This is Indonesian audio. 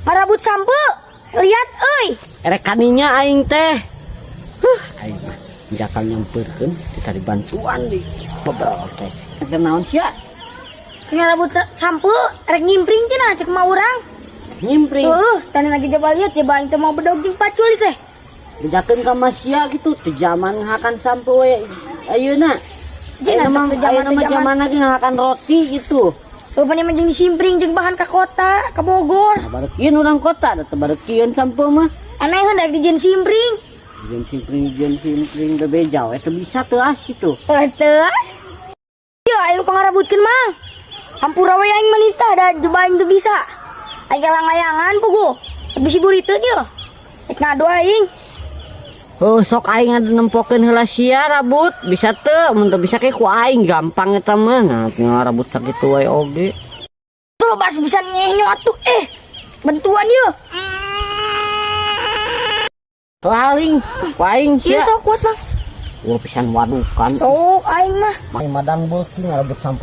Ngarabut sampo. Lihat euy. Erek kaninya aing teh. Aing mah jakal nyampeurkeun dikari bantuan di beberapa teh. Kenaon sia? Ngarabut sampo rek ngimpring cenah cek mah urang. Nyimpring. Tadi lagi coba lihat coba aing teh mau bedog jeung pacul teh. Bejakeun ka masia gitu teh zaman ngahakan sampo we ayeuna. Jeung zaman lagi ngahakan roti gitu. Rupanya mah jeung simpring jeung bahan ka kota, ka Bogor. Barekieun urang kota da teu barekieun sampo mah. Aneh hendak dijieun simpring. Jeung simpring teh beja we teu bisa teu as kitu. Teu. Yo ayo pangarabutkeun mah. Hampura we aing manitah da coba aing teu bisa. Aing layangan pugu. Bisi buriteun yo. Cek ngadu aing. Sok aing nempokeun heula sia rabut bisa teu mun teu bisa ke ku aing gampang eta mah ngarabut sakitu wae oge. Tuh bas bisa nyehnya atuh bantuan yeuh. Paling aing Ieu sia. sok kuat mah. Pisan wadukan. Sok aing mah. Aing madang beuki ngarabut sampo